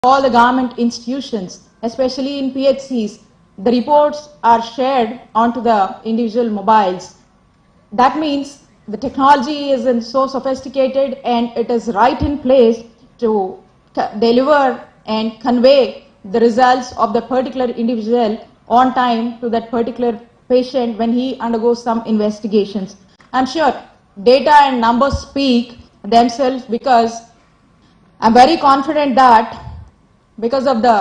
all the government institutions, especially in PHCs. The reports are shared onto the individual mobiles. That means the technology isn't so sophisticated and it is right in place to deliver and convey the results of the particular individual on time to that particular patient when he undergoes some investigations. I'm sure data and numbers speak themselves, because I'm very confident that because of the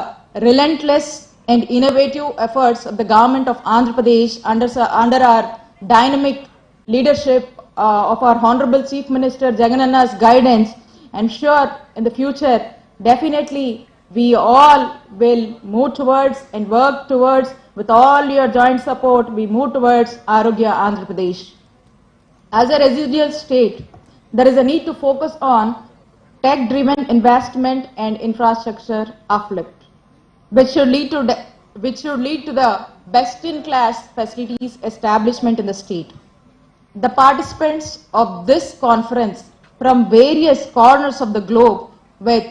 relentless and innovative efforts of the government of Andhra Pradesh under our dynamic leadership of our Honorable Chief Minister Jagannath's guidance, I'm sure in the future definitely we all will move towards and work towards, with all your joint support, we move towards Arogya Andhra Pradesh. As a residual state, there is a need to focus on tech-driven investment and infrastructure uplift, which should lead to the best-in-class facilities establishment in the state. The participants of this conference from various corners of the globe with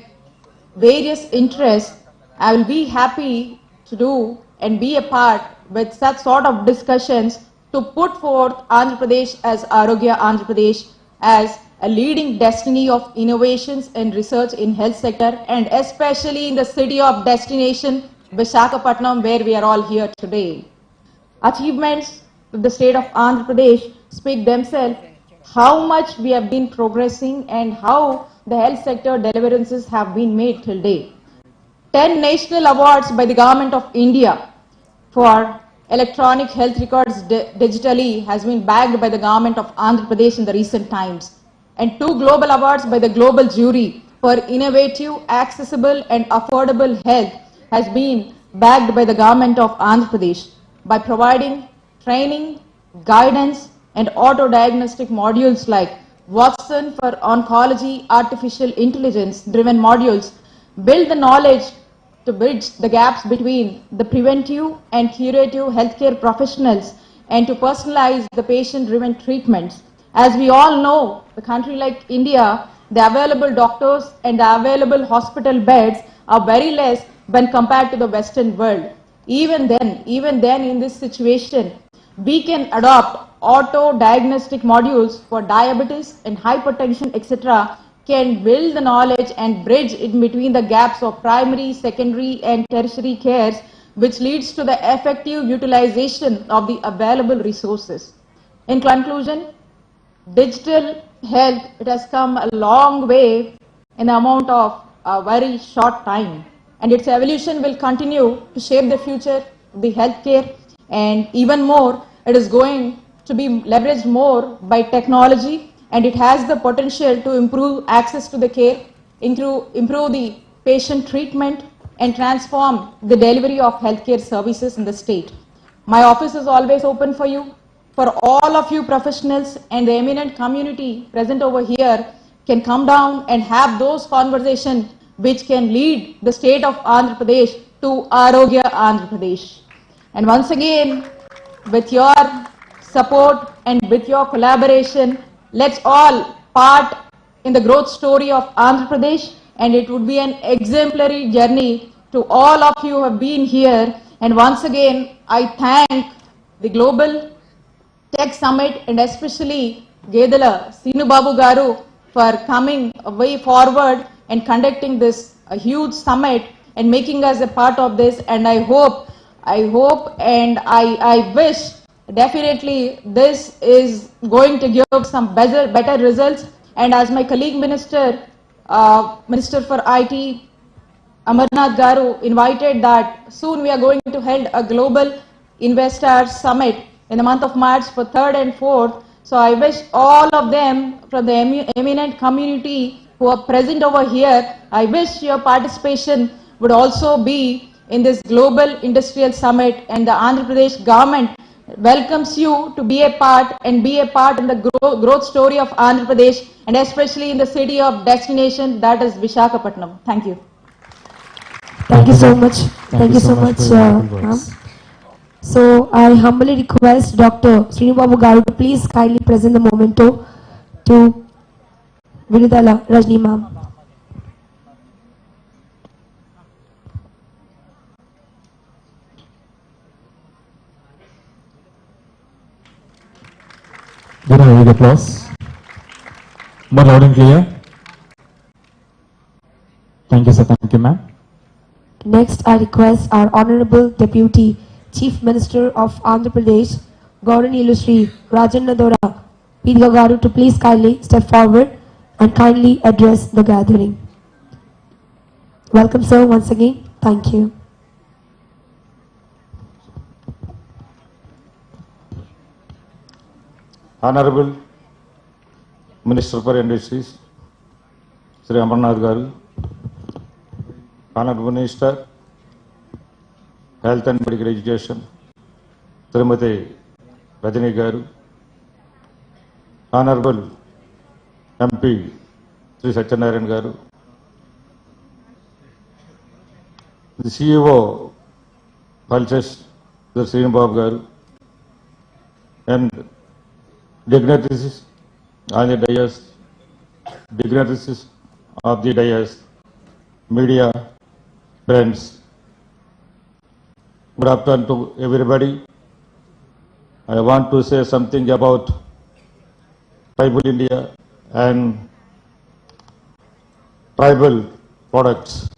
various interests, I will be happy to do and be a part with such sort of discussions to put forth Andhra Pradesh as Arogya Andhra Pradesh as a leading destiny of innovations and research in health sector, and especially in the city of destination Visakhapatnam, where we are all here today. Achievements of the state of Andhra Pradesh speak themselves how much we have been progressing and how the health sector deliverances have been made till date. 10 national awards by the Government of India for electronic health records digitally has been bagged by the Government of Andhra Pradesh in the recent times, and 2 global awards by the global jury for innovative, accessible and affordable health has been bagged by the Government of Andhra Pradesh by providing training, guidance and auto-diagnostic modules like Watson for oncology, artificial intelligence driven modules build the knowledge to bridge the gaps between the preventive and curative healthcare professionals and to personalize the patient-driven treatments. As we all know, the country like India, the available doctors and the available hospital beds are very less when compared to the Western world. Even then in this situation, we can adopt auto-diagnostic modules for diabetes and hypertension, etc., can build the knowledge and bridge in between the gaps of primary, secondary and tertiary cares, which leads to the effective utilization of the available resources. In conclusion, digital health, it has come a long way in the amount of a very short time, and its evolution will continue to shape the future of the healthcare, and even more, it is going to be leveraged more by technology, and it has the potential to improve access to the care, improve the patient treatment and transform the delivery of healthcare services in the state. My office is always open for you, for all of you professionals, and the eminent community present over here can come down and have those conversations which can lead the state of Andhra Pradesh to Arogya Andhra Pradesh. And once again, with your support and with your collaboration, let's all part in the growth story of Andhra Pradesh, and it would be an exemplary journey to all of you who have been here. And once again, I thank the Global Tech Summit and especially Gedala Sinu Babu Garu for coming way forward and conducting this huge summit and making us a part of this. And I hope and I wish definitely this is going to give some better results. And as my colleague Minister for IT, Amarnath Garu, invited that soon we are going to hold a global investor summit in the month of March for 3rd and 4th. So I wish all of them from the eminent community who are present over here, I wish your participation would also be in this global industrial summit, and the Andhra Pradesh government welcomes you to be a part in the growth story of Andhra Pradesh, and especially in the city of destination, that is Visakhapatnam. Thank you. Thank you so much. Thank you so much, ma'am. So I humbly request Dr. Srinu Babu Garu to please kindly present the memento to Vinitala Rajni ma'am. Give a big applause. More loud and clear. Thank you, sir. Thank you, ma'am. Next, I request our Honorable Deputy Chief Minister of Andhra Pradesh, Gauranilu Shri Rajanna Dora Pidga Garu, to please kindly step forward and kindly address the gathering. Welcome, sir, once again. Thank you. Honorable Minister for Industries, Sri Amarnath Garu, Honorable Minister, Health and Medical Education, Srimati Rajani Garu, Honorable MP, Sri Satyanarayan Garu, the CEO, Pulses, Sri Srinubab Garu, and dignitaries on the dais, dignitaries of the dais, media, friends. Good afternoon to everybody. I want to say something about tribal India and tribal products.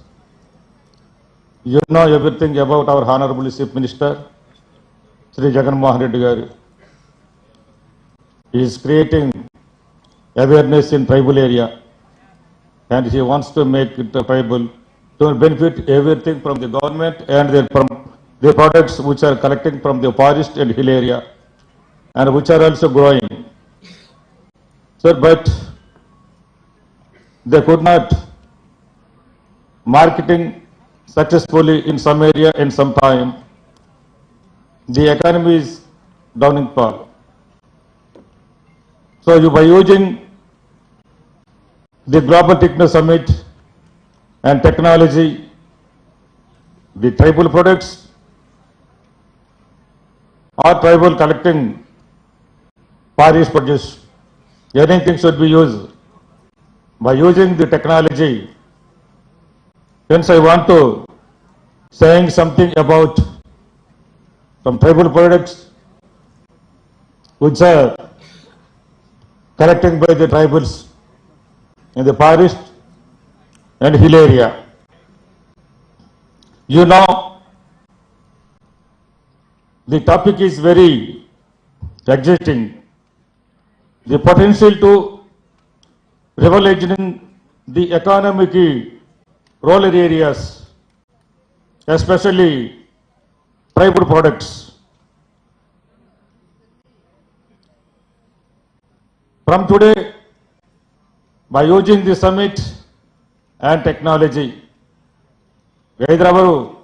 You know everything about our Honorable Chief Minister, Sri Jagan Mohan Reddy Garu. He is creating awareness in tribal area and he wants to make it a tribal to benefit everything from the government and from the products which are collecting from the forest and hill area and which are also growing. So, but they could not marketing successfully in some area in some time. The economy is down in fall. So you by using the Global Techno Summit and technology, the tribal products or tribal collecting forest produce, anything should be used. By using the technology, hence I want to saying something about some tribal products which are collected by the tribals in the forest and hill area. You know, the topic is very exciting. The potential to revolutionizing the economic rural areas, especially tribal products. From today, by using the summit and technology, either our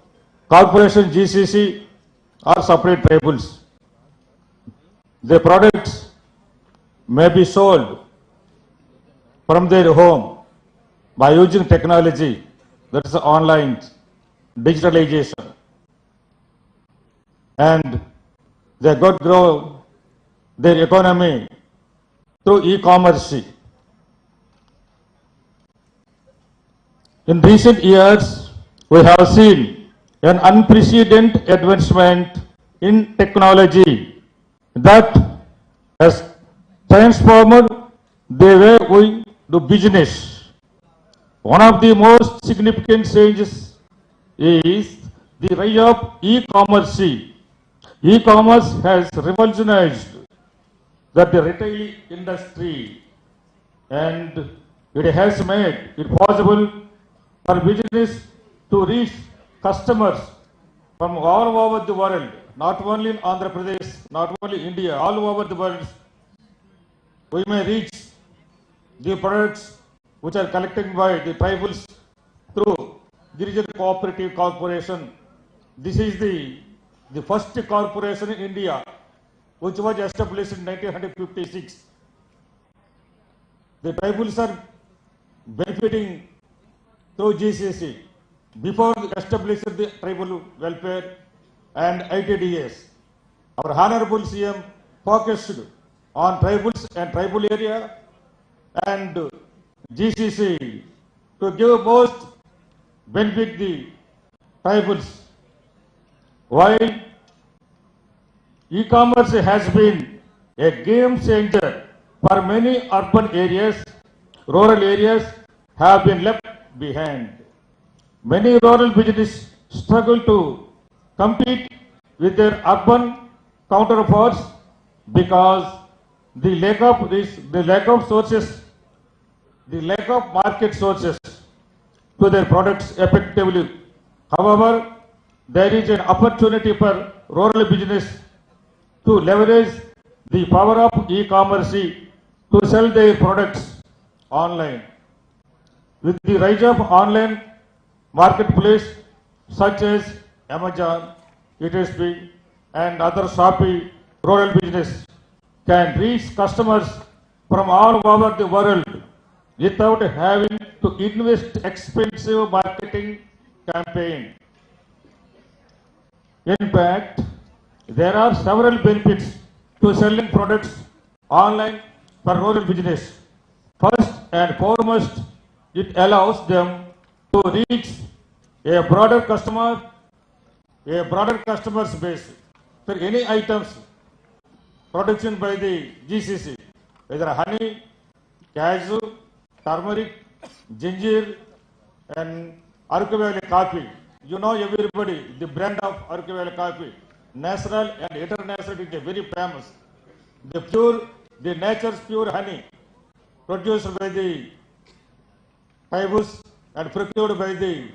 corporation GCC or separate tribals, the products may be sold from their home by using technology, that is online digitalization, and they got grow their economy through e-commerce. In recent years, we have seen an unprecedented advancement in technology that has transformed the way we do business. One of the most significant changes is the rise of e-commerce. E-commerce has revolutionized the retail industry and it has made it possible for business to reach customers from all over the world, not only in Andhra Pradesh, not only India, all over the world. We may reach the products which are collected by the tribals through Girijan Cooperative Corporation. This is the first corporation in India which was established in 1956. The tribals are benefiting through GCC before establishing the tribal welfare and ITDS. Our Honorable CM focused on tribals and tribal area and GCC to give most benefit the tribals. While e-commerce has been a game changer For many urban areas, rural areas have been left behind. Many rural businesses struggle to compete with their urban counterparts because the lack of market sources to their products effectively. However, there is an opportunity for rural business to leverage the power of e-commerce to sell their products online. With the rise of online marketplace such as Amazon, ETSP and other Shopee, rural business can reach customers from all over the world without having to invest expensive marketing campaign. In fact, there are several benefits to selling products online for rural business. First and foremost, it allows them to reach a broader customer's base for any items production by the GCC, whether honey, cashew, turmeric, ginger, and Aruku Valley coffee. You know everybody, the brand of Aruku Valley coffee, national and international, it is very famous. The nature's pure honey produced by the tribes and procured by the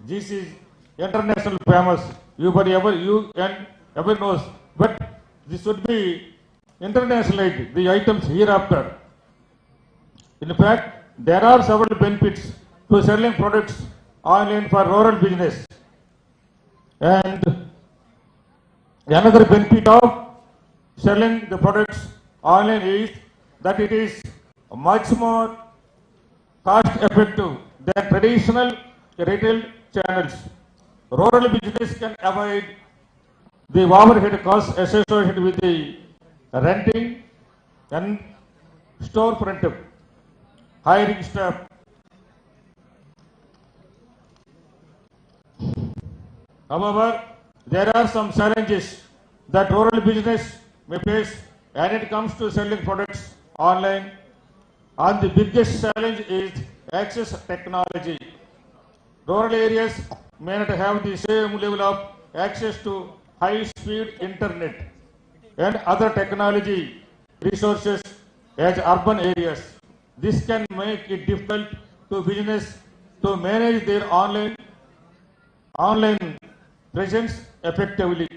GC international famous. You ever knows, but this should be internationalized, the items hereafter. In fact, there are several benefits to selling products online for rural business. And another benefit of selling the products online is that it is much more cost effective than traditional retail channels. Rural business can avoid the overhead costs associated with the renting and storefront, hiring staff. However, there are some challenges that rural business may face when it comes to selling products online. And the biggest challenge is access to technology. Rural areas may not have the same level of access to high-speed internet and other technology resources as urban areas. This can make it difficult to business to manage their online presence effectively.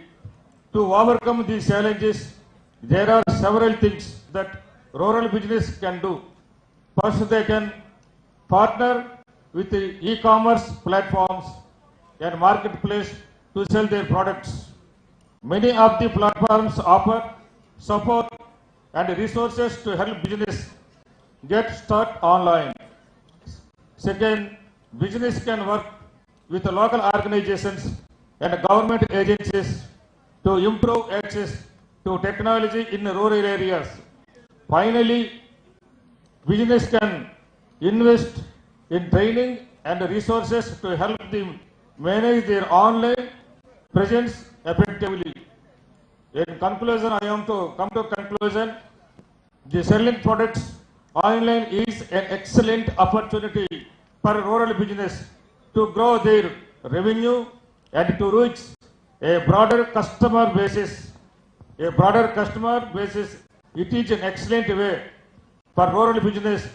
To overcome these challenges, there are several things that rural business can do. First, they can partner with the e-commerce platforms and marketplace to sell their products. Many of the platforms offer support and resources to help business get started online. Second, business can work with the local organizations and government agencies to improve access to technology in rural areas. Finally, business can invest in training and resources to help them manage their online presence effectively. In conclusion, I am to come to conclusion. The selling products online is an excellent opportunity for rural business to grow their revenue and to reach a broader customer basis. It is an excellent way for rural business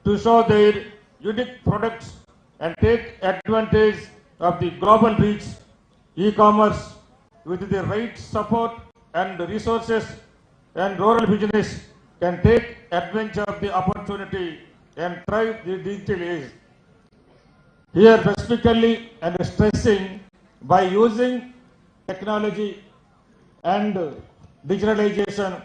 to show their unique products and take advantage of the global reach. E-commerce with the right support and resources, and rural business can take advantage of the opportunity and thrive the digital age. Here specifically and stressing by using technology and digitalization,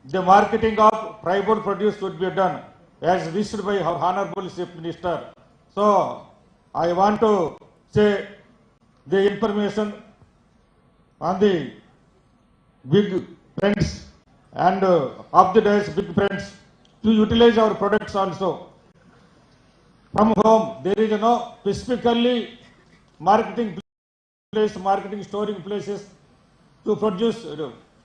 the marketing of tribal produce should be done as wished by our Honorable Chief Minister. So, I want to say the information on the big friends and of the days big friends to utilize our products also. From home, there is no specifically marketing storing places to produce,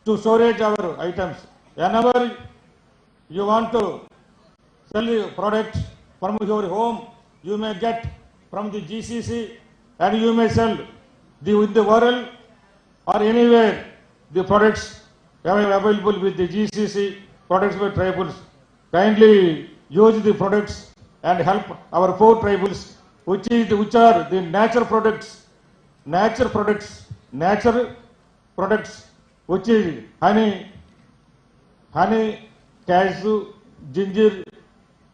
to storage our items. Whenever you want to sell the product from your home, you may get from the GCC, and you may sell in the world or anywhere the products available with the GCC products by tribals. Kindly use the products and help our poor tribals, which are the natural products, which is honey, cashew, ginger,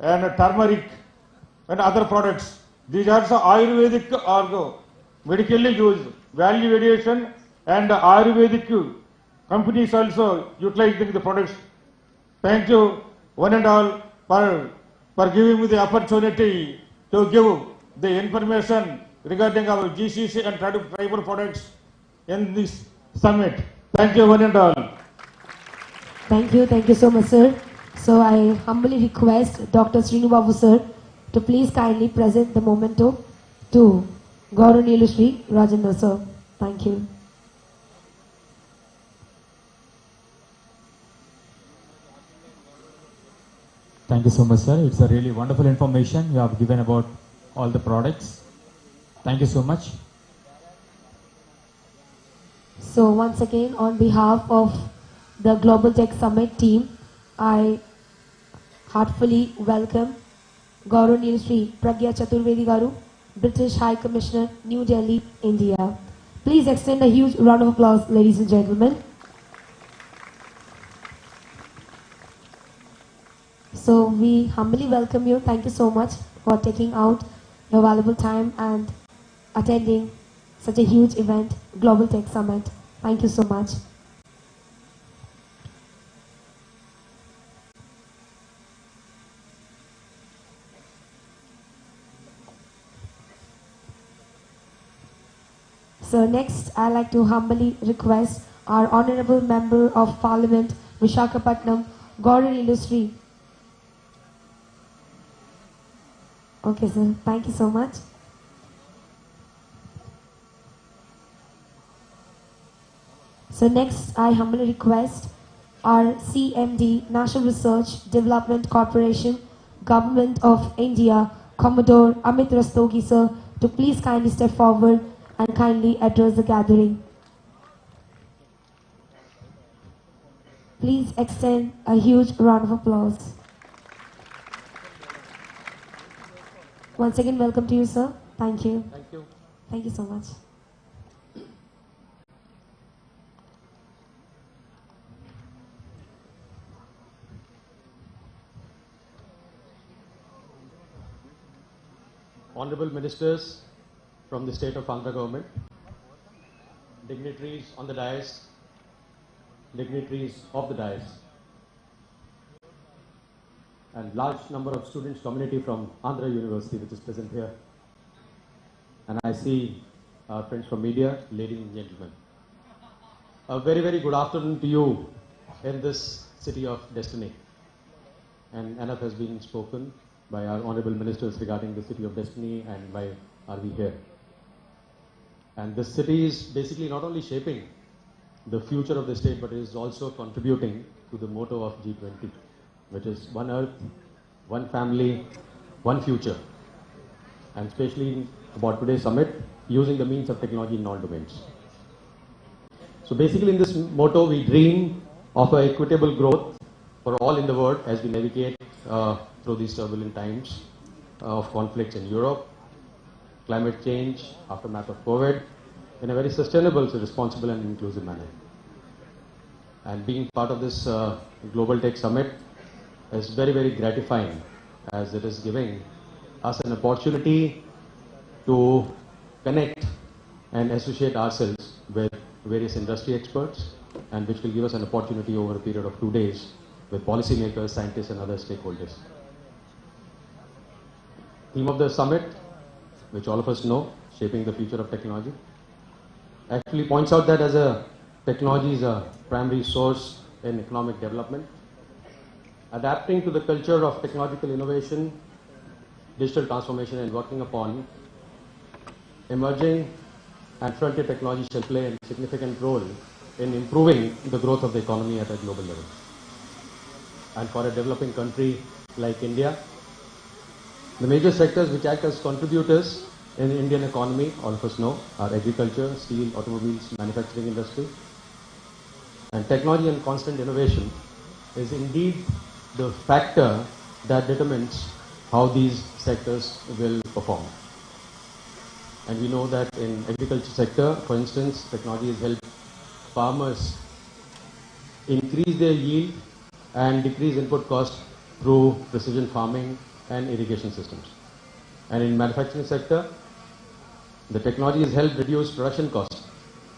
and turmeric, and other products. These are also Ayurvedic or medically used, value addition, and Ayurvedic companies also utilizing the products. Thank you, one and all, for giving me the opportunity to give the information regarding our GCC and tribal products in this summit. Thank you, one and all. Thank you so much, sir. So I humbly request Dr. Srinu Babu, sir, to please kindly present the memento to Gauranilu Shri Rajendra, sir. Thank you. Thank you so much, sir. It's a really wonderful information you have given about all the products. Thank you so much. So once again, on behalf of the Global Tech Summit team, I heartfully welcome Gauranilu Shri Pragya Chaturvedi Garu, British High Commissioner, New Delhi, India. Please extend a huge round of applause, ladies and gentlemen. So we humbly welcome you. Thank you so much for taking out your valuable time and attending such a huge event, Global Tech Summit. Thank you so much. So next, I'd like to humbly request our Honorable Member of Parliament, Visakhapatnam, Gauranilu Shri. Okay, sir. Thank you so much. So next, I humbly request our CMD, National Research Development Corporation, Government of India, Commodore Amit Rastogi, sir, to please kindly step forward and kindly address the gathering. Please extend a huge round of applause. Once again, welcome to you, sir. Thank you. Thank you. Thank you so much. Honorable Ministers from the State of Andhra Government, dignitaries on the dais, dignitaries of the dais, and large number of students community from Andhra University which is present here. And I see our friends from media, ladies and gentlemen. A very, very good afternoon to you in this city of destiny. And enough has been spoken by our honorable ministers regarding the city of destiny and why are we here. And this city is basically not only shaping the future of the state, but it is also contributing to the motto of G20, which is one earth, one family, one future. And especially about today's summit, using the means of technology in all domains. So basically in this motto, we dream of an equitable growth for all in the world as we navigate through these turbulent times of conflicts in Europe, climate change, aftermath of COVID, in a very sustainable, responsible and inclusive manner. And being part of this Global Tech Summit is very, very gratifying, as it is giving us an opportunity to connect and associate ourselves with various industry experts, and which will give us an opportunity over a period of 2 days with policymakers, scientists and other stakeholders. Theme of the summit, which all of us know, shaping the future of technology, actually points out that as a technology is a primary source in economic development, adapting to the culture of technological innovation, digital transformation and working upon emerging and frontier technology shall play a significant role in improving the growth of the economy at a global level. and for a developing country like India. The major sectors which act as contributors in the Indian economy, all of us know, are agriculture, steel, automobiles, manufacturing industry. And technology and constant innovation is indeed the factor that determines how these sectors will perform. And we know that in agriculture sector, for instance, technology has helped farmers increase their yield and decrease input cost through precision farming and irrigation systems. And in manufacturing sector, the technology has helped reduce production costs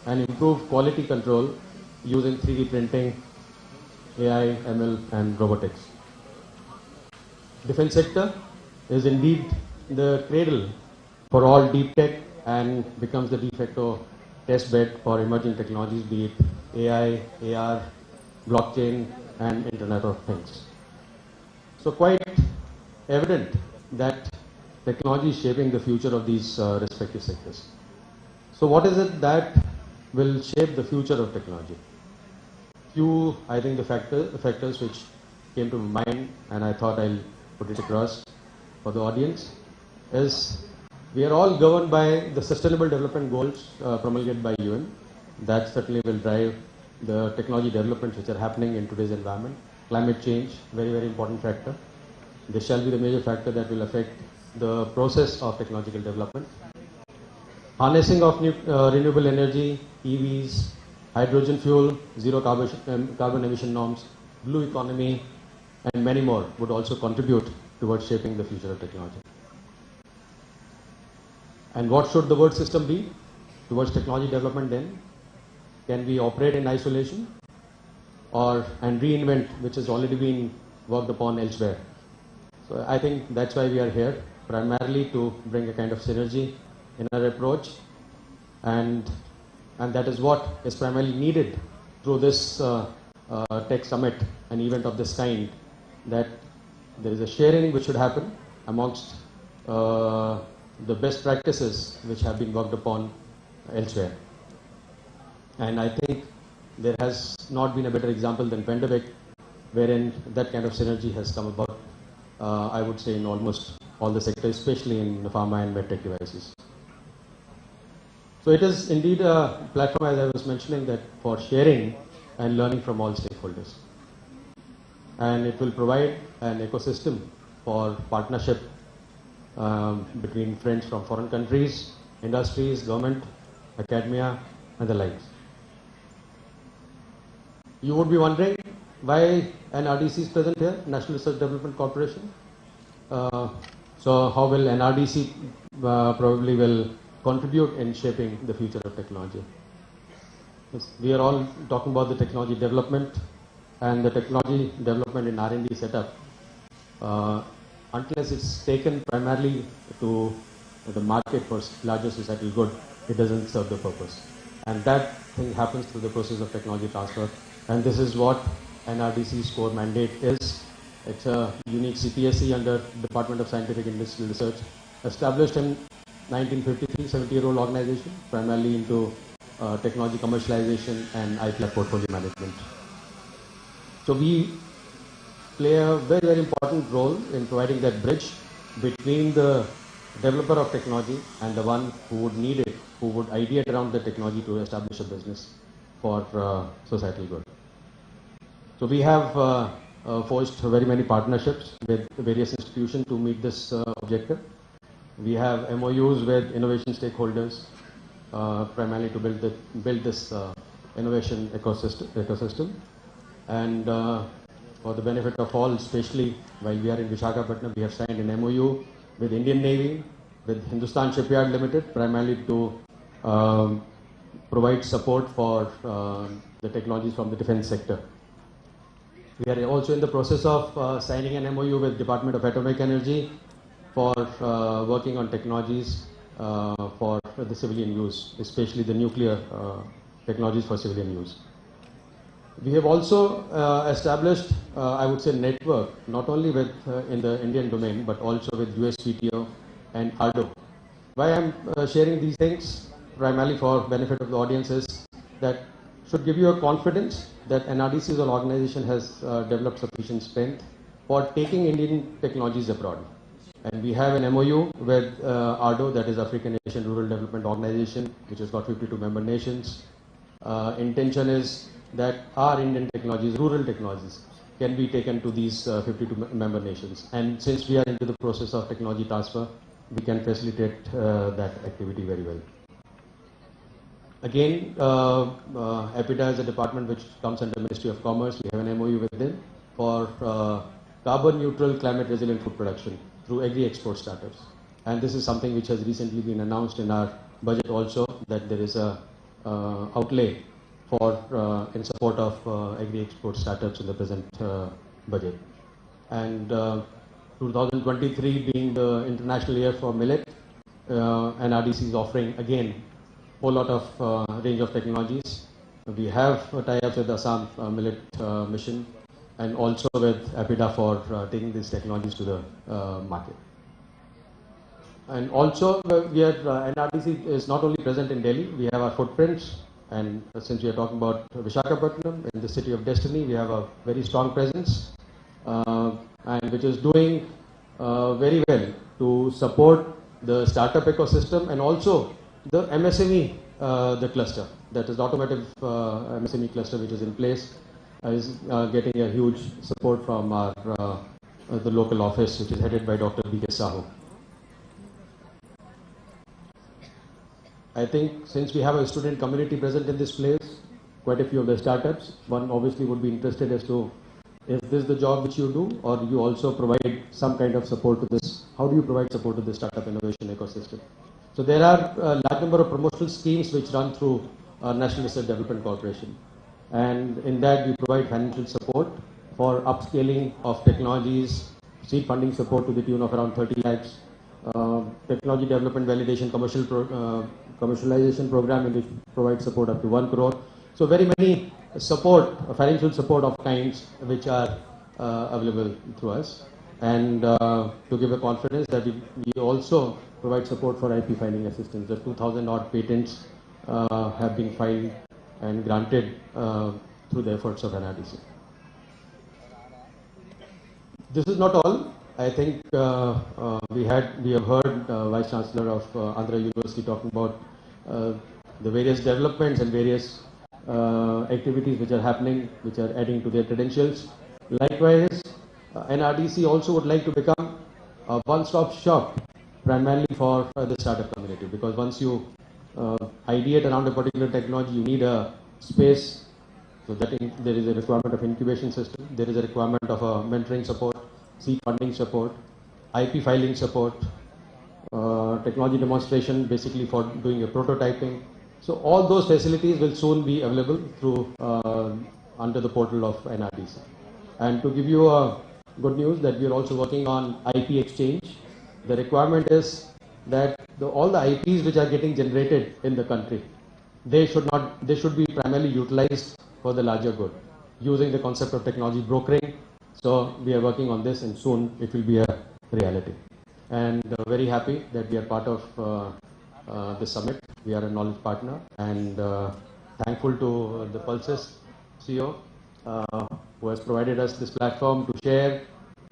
and improve quality control using 3D printing, AI, ML and robotics. Defense sector is indeed the cradle for all deep tech and becomes the de facto test bed for emerging technologies, be it AI, AR, blockchain and Internet of Things. So quite evident that technology is shaping the future of these respective sectors. So what is it that will shape the future of technology? Few, I think, the factors which came to mind, and I thought I'll put it across for the audience, is we are all governed by the Sustainable Development Goals promulgated by UN. That certainly will drive the technology developments which are happening in today's environment. Climate change, very, very important factor. This shall be the major factor that will affect the process of technological development. Harnessing of renewable energy, EVs, hydrogen fuel, zero carbon emission norms, blue economy, and many more would also contribute towards shaping the future of technology. And what should the world system be towards technology development then? Can we operate in isolation and reinvent which has already been worked upon elsewhere? So I think that's why we are here, primarily to bring a kind of synergy in our approach, and that is what is primarily needed through this tech summit, an event of this kind, that there is a sharing which should happen amongst the best practices which have been worked upon elsewhere. And I think there has not been a better example than pandemic, wherein that kind of synergy has come about, I would say, in almost all the sectors, especially in the pharma and medtech devices. So it is indeed a platform, as I was mentioning, that for sharing and learning from all stakeholders. And it will provide an ecosystem for partnership between friends from foreign countries, industries, government, academia, and the likes. You would be wondering why NRDC is present here, National Research Development Corporation. So how will NRDC probably will contribute in shaping the future of technology? We are all talking about the technology development, and the technology development in R&D setup, unless it's taken primarily to the market for larger societal good, it doesn't serve the purpose. And that thing happens through the process of technology transfer. And this is what NRDC's core mandate is. It's a unique CPSE under Department of Scientific and Industrial Research, established in 1953, 70-year-old organization, primarily into technology commercialization and IP portfolio management. So we play a very, very important role in providing that bridge between the developer of technology and the one who would need it, who would ideate around the technology to establish a business for societal good. So we have forged very many partnerships with various institutions to meet this objective. We have MOUs with innovation stakeholders, primarily to build this innovation ecosystem. And for the benefit of all, especially while we are in Visakhapatnam, we have signed an MOU with Indian Navy, with Hindustan Shipyard Limited, primarily to provide support for the technologies from the defense sector. We are also in the process of signing an MOU with Department of Atomic Energy for working on technologies for the civilian use, especially the nuclear technologies for civilian use. We have also established, I would say, network, not only with in the Indian domain, but also with USPTO and ARDO. Why I'm sharing these things, primarily for benefit of the audience, is that should give you a confidence that NRDC as an organization has developed sufficient strength for taking Indian technologies abroad. And we have an MOU with ARDO, that is African Nation Rural Development Organization, which has got 52 member nations. Intention is that our Indian technologies, rural technologies, can be taken to these 52 member nations. And since we are into the process of technology transfer, we can facilitate that activity very well. Again, EPIDA is a department which comes under Ministry of Commerce. We have an MOU with them for carbon neutral, climate resilient food production through agri-export startups. And this is something which has recently been announced in our budget also, that there is a outlay for in support of agri-export startups in the present budget. And 2023 being the International Year for Millet, NRDC is offering again a whole lot of range of technologies. We have tie-ups with Assam Millet Mission and also with EPIDA for taking these technologies to the market. And also we are, NRDC is not only present in Delhi, we have our footprints, and since we are talking about Visakhapatnam, in the city of Destiny, we have a very strong presence and which is doing very well to support the startup ecosystem and also the MSME, the cluster, that is the automotive MSME cluster which is in place, is getting a huge support from our the local office, which is headed by Dr. B.K. Sahu. I think since we have a student community present in this place, quite a few of the startups, one obviously would be interested as to, is this the job which you do, or you also provide some kind of support to this? How do you provide support to the startup innovation ecosystem? So there are a large number of promotional schemes which run through National Research Development Corporation. And in that we provide financial support for upscaling of technologies, seed funding support to the tune of around 30 lakhs, technology development validation commercialization program in which provides support up to 1 crore. So very many support, financial support of kinds which are available through us. And to give a confidence that we also provide support for IP filing assistance. The 2,000 odd patents have been filed and granted through the efforts of NRDC. This is not all. I think we have heard Vice Chancellor of Andhra University talking about the various developments and various activities which are happening, which are adding to their credentials. Likewise, NRDC also would like to become a one-stop shop primarily for the startup community, because once you ideate around a particular technology, you need a space. So that there is a requirement of incubation system, there is a requirement of mentoring support, seed funding support, IP filing support, technology demonstration basically for doing a prototyping. So all those facilities will soon be available through under the portal of NRDC. And to give you a good news that we are also working on IP exchange. The requirement is that all the IPs which are getting generated in the country, they should be primarily utilized for the larger good, using the concept of technology brokering. So we are working on this, and soon it will be a reality. And very happy that we are part of this summit. We are a knowledge partner, and thankful to the Pulses CEO who has provided us this platform to share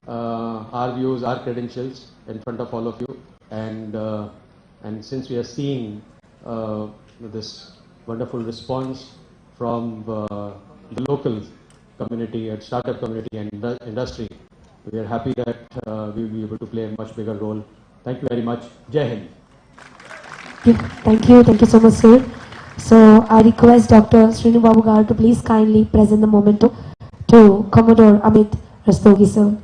our views, our credentials in front of all of you. And since we are seeing this wonderful response from the local community and startup community and industry, we are happy that we will be able to play a much bigger role. Thank you very much. Jai Hind. Thank you so much, sir. So I request Dr. Srinu Babu Garu to please kindly present the memento to Commodore Amit Rastogi, sir.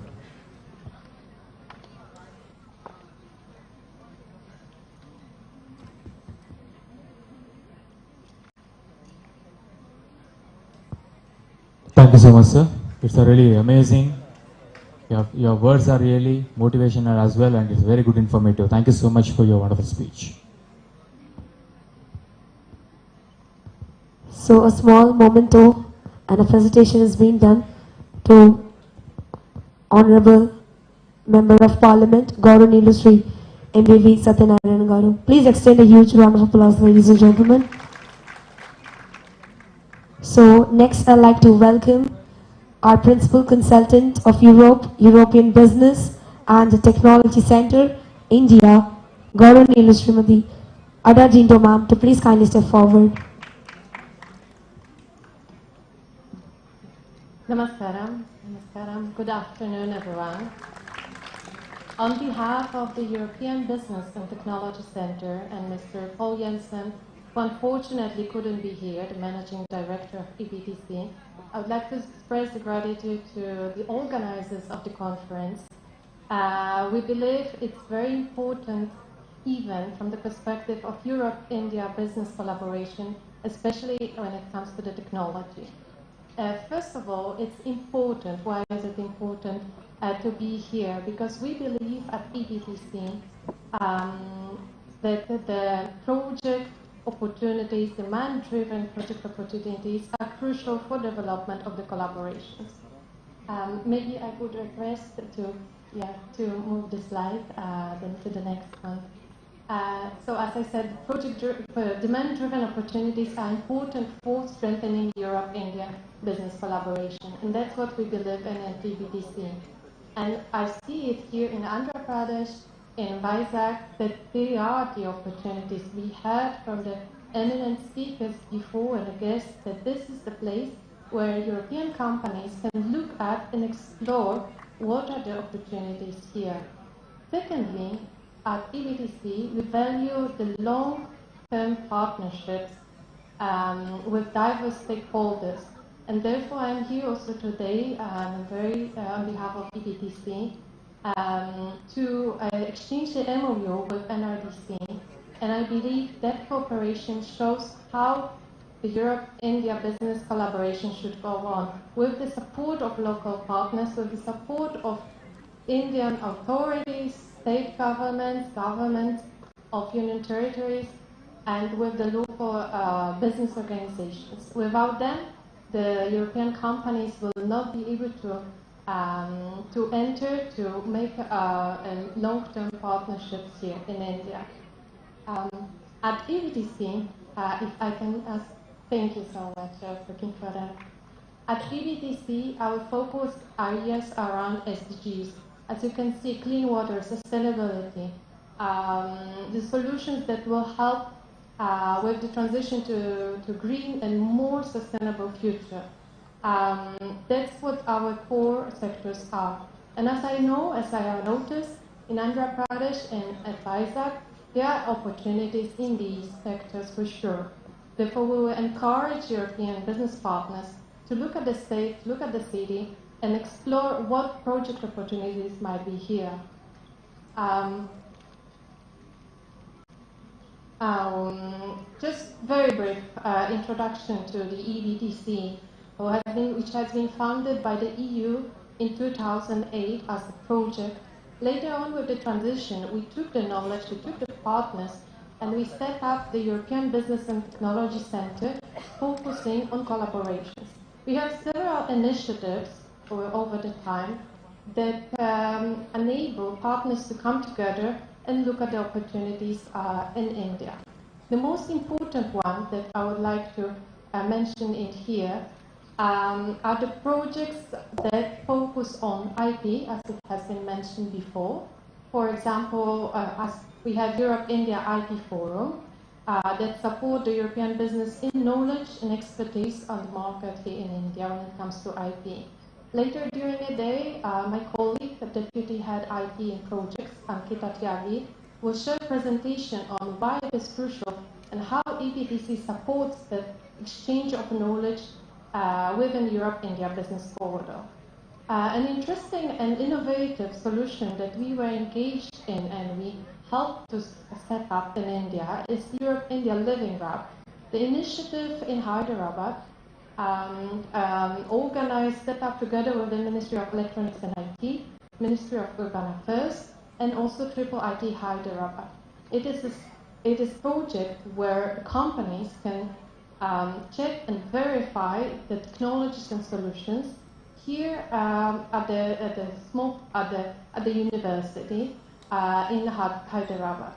Thank you so much, sir. It's a really amazing. Your words are really motivational as well, and it's very good informative. Thank you so much for your wonderful speech. So a small memento and a felicitation is being done to Honorable Member of Parliament, Gauranilu Shri MVV Satyanarayana Garu. Please extend a huge round of applause, ladies and gentlemen. So next I'd like to welcome our Principal Consultant of Europe, European Business and Technology Center, India, Gaurani Srimati Ada Jindo ma'am, to please kindly step forward. Namaskaram. Namaskaram. Good afternoon, everyone. On behalf of the European Business and Technology Center and Mr. Paul Jensen, who unfortunately couldn't be here, the Managing Director of EBTC, I would like to express gratitude to the organizers of the conference. We believe it's very important event from the perspective of Europe-India business collaboration, especially when it comes to the technology. First of all, it's important. Why is it important to be here? Because we believe at EBTC that the project opportunities, demand-driven project opportunities, are crucial for development of the collaborations. Maybe I would request to move the slide then to the next one. So as I said, demand-driven opportunities are important for strengthening Europe-India business collaboration, and that's what we believe in at TBTC. And I see it here in Andhra Pradesh, in Vizag, that they are the opportunities. We heard from the eminent speakers before and the guests that this is the place where European companies can look at and explore what are the opportunities here. Secondly, at EBTC, we value the long-term partnerships with diverse stakeholders. And therefore, I'm here also today, on behalf of EBTC, to exchange the MOU with NRDC. And I believe that cooperation shows how the Europe-India business collaboration should go on, with the support of local partners, with the support of Indian authorities, state governments, governments of union territories, and with the local business organizations. Without them, the European companies will not be able to enter, to make long-term partnerships here in India. At EBTC, if I can ask, thank you so much for looking for that. At EBTC, our focus areas around SDGs. As you can see, clean water, sustainability, the solutions that will help with the transition to green and more sustainable future. That's what our core sectors are. And as I have noticed, in Andhra Pradesh and at Vizag, there are opportunities in these sectors for sure. Therefore, we will encourage European business partners to look at the state, look at the city, and explore what project opportunities might be here. Just very brief introduction to the EBTC, which has been founded by the EU in 2008 as a project. Later on with the transition, we took the knowledge, we took the partners, and we set up the European Business and Technology Center focusing on collaborations. We have several initiatives over the time that enable partners to come together and look at the opportunities in India. The most important one that I would like to mention in here are the projects that focus on IP, as it has been mentioned before. For example, as we have Europe-India IP Forum that support the European business in knowledge and expertise on the market here in India when it comes to IP. Later during the day, my colleague, the Deputy Head IP and Projects, Ankita Tyagi, will share a presentation on why it is crucial and how EBTC supports the exchange of knowledge within Europe-India Business Corridor. An interesting and innovative solution that we were engaged in and we helped to set up in India is Europe-India Living Lab. The initiative in Hyderabad organized, set up together with the Ministry of Electronics and IT, Ministry of Urban Affairs, and also Triple IT Hyderabad. It is a project where companies can check and verify the technologies and solutions here at the university in Hyderabad.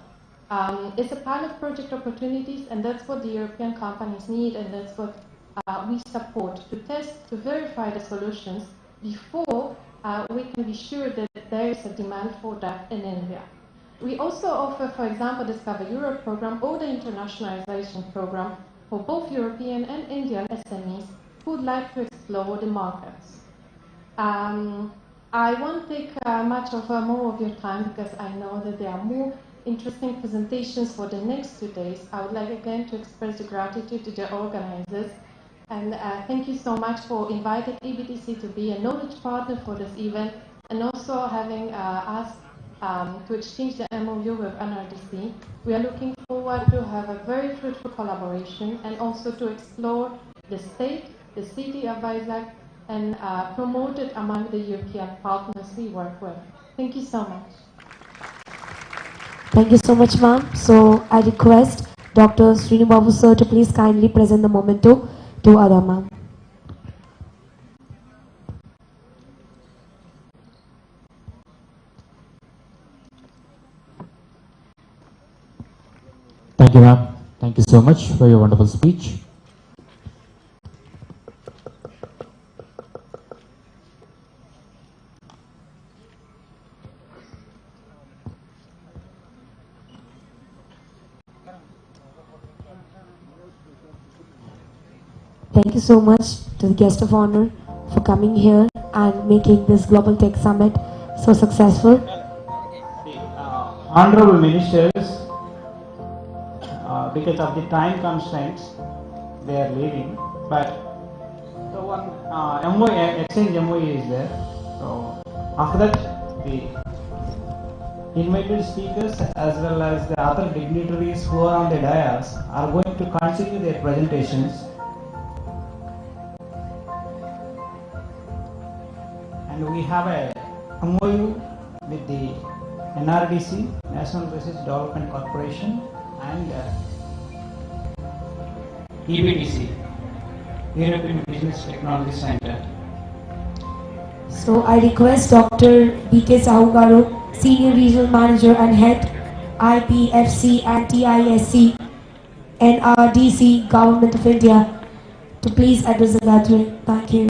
It's a pilot project opportunities, and that's what the European companies need, and that's what we support to test, to verify the solutions before we can be sure that there is a demand for that in India. We also offer, for example, Discover Europe program or the internationalization program for both European and Indian SMEs who would like to explore the markets. I won't take much of more of your time because I know that there are more interesting presentations for the next 2 days. I would like again to express the gratitude to the organizers and thank you so much for inviting EBTC to be a knowledge partner for this event and also having us to exchange the MOU with NRDC. We are looking forward to have a very fruitful collaboration and also to explore the state, the city of Vizag, and promote it among the European partners we work with. Thank you so much. Thank you so much, ma'am. So I request Dr. Srinibabu sir to please kindly present the memento to Ada ma'am. Thank you, ma'am. Thank you so much for your wonderful speech. Thank you so much to the guest of honor for coming here and making this Global Tech Summit so successful. Honorable Ministers, because of the time constraints, they are leaving. But the one exchange MOE is there. So after that, the invited speakers as well as the other dignitaries who are on the dais are going to continue their presentations. And we have a MOU with the NRDC, National Research Development Corporation, and EBTC, European Business Technology Center. So I request Dr. B.K. Sahugaru, Senior Regional Manager and Head, IPFC and TISC, NRDC, Government of India, to please address the gathering. Thank you.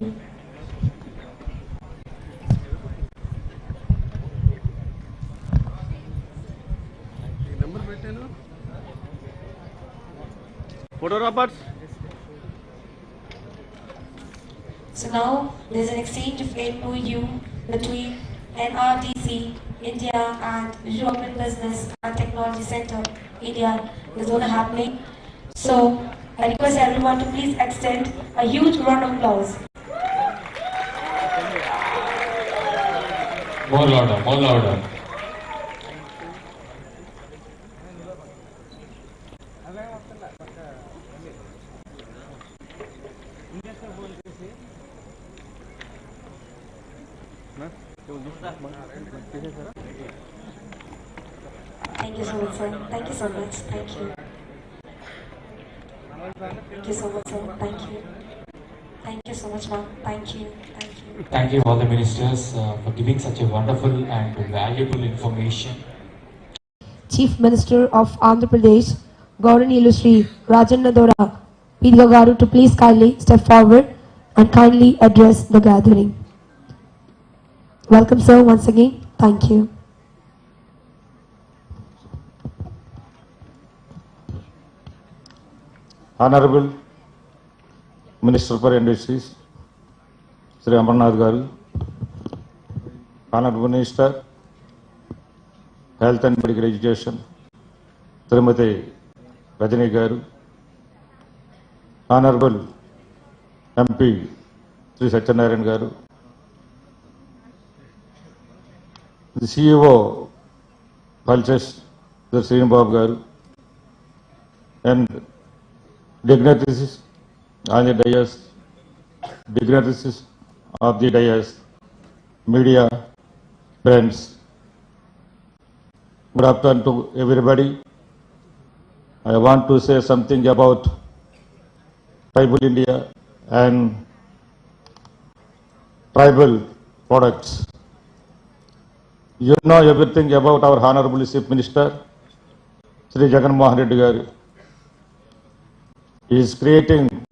Photographers. So now there's an exchange of MOU between NRDC, India, and European Business and Technology Center, India, is going to happening. So I request everyone to please extend a huge round of applause. More louder, more louder. Thank you so much, sir. Thank you so much. Thank you. Thank you so much, sir. Thank you. Thank you so much, ma'am. Thank you. Thank you. Thank you all the ministers for giving such a wonderful and valuable information. Chief Minister of Andhra Pradesh, Gauranilu Shri Rajannadora Pidgagaru, to please kindly step forward and kindly address the gathering. Welcome, sir, once again. Thank you. Honorable Minister for Industries, Sri Amarnath Garu, Honorable Minister, Health and Medical Education, Srimati Rajani Garu, Honorable MP, Sri Satyanarayan Garu, the CEO, Pulses, Sri Srinibabu Garu, and dignitaries on the dais, dignitaries of the dais, media, friends. Good afternoon to everybody. I want to say something about tribal India and tribal products. You know everything about our Honorable Chief Minister, Sri Jagan Mohan Reddy Garu. He is creating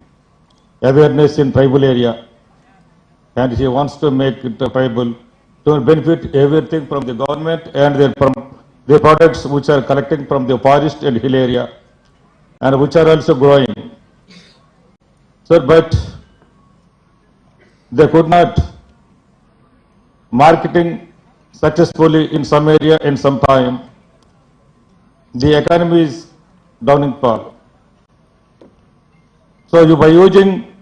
awareness in tribal area, and he wants to make it a tribal to benefit everything from the government and from the products which are collecting from the forest and hill area and which are also growing. So, but they could not marketing successfully in some area in some time. The economy is down in fall. So you by using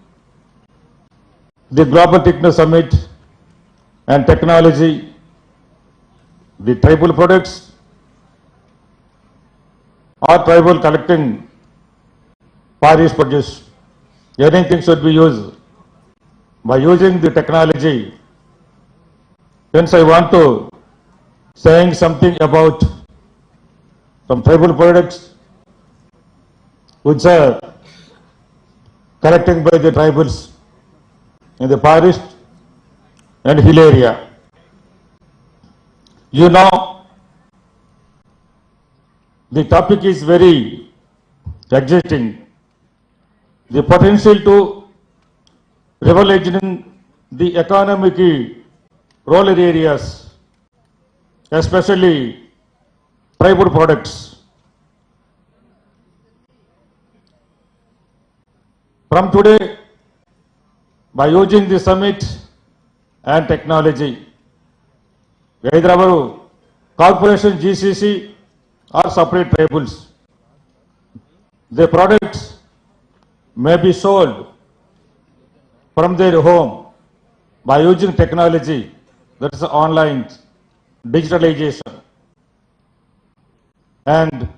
the Global Techno Summit and technology, the tribal products or tribal collecting forest produce, anything should be used. By using the technology, hence I want to saying something about some tribal products which are collecting by the tribals in the forest and hill area. You know, the topic is very existing. The potential to revolutionizing the economic rural areas, especially tribal products. From today, by using the summit and technology, either our corporation GCC or separate tribals, the products may be sold from their home by using technology, that is online digitalization, and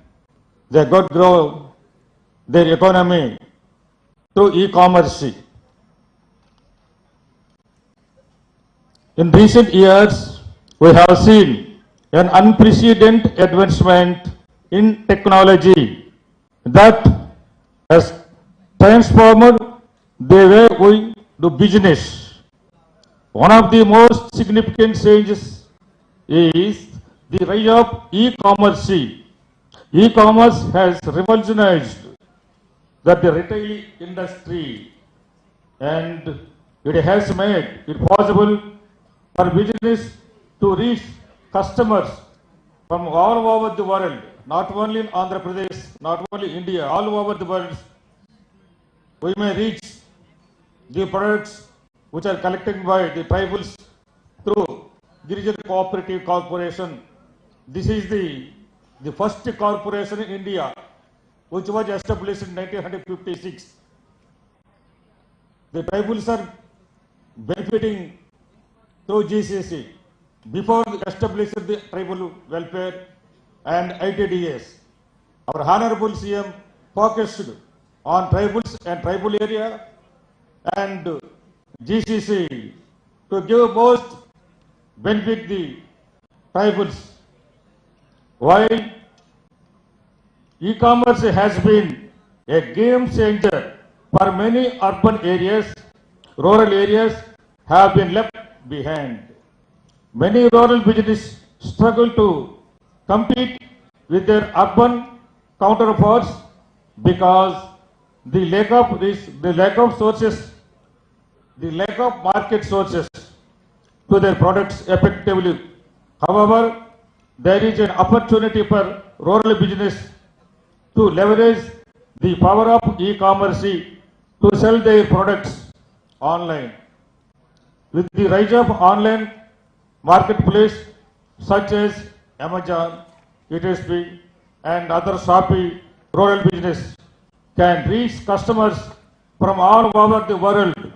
they got grow their economy through e-commerce. In recent years, we have seen an unprecedented advancement in technology that has transformed the way we do business. One of the most significant changes is the rise of e-commerce. E-commerce has revolutionized the retail industry, and it has made it possible for business to reach customers from all over the world, not only in Andhra Pradesh, not only India, all over the world. We may reach the products which are collected by the tribals through Girijana Cooperative Corporation. This is the first corporation in India which was established in 1956. The tribals are benefiting through GCC before establishing the tribal welfare and ITDS. Our Honorable CM focused on tribals and tribal area and GCC to give most benefit the tribals. While e-commerce has been a game changer for many urban areas, rural areas have been left behind. Many rural businesses struggle to compete with their urban counterparts because the lack of sources, the lack of market sources to their products effectively. However, there is an opportunity for rural business to leverage the power of e-commerce to sell their products online. With the rise of online marketplace such as Amazon, ETSP and other Shopee, rural business can reach customers from all over the world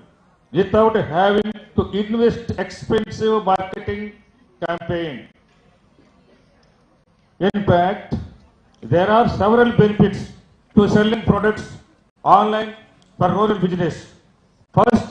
without having to invest expensive marketing campaign. In fact, there are several benefits to selling products online for rural business. First,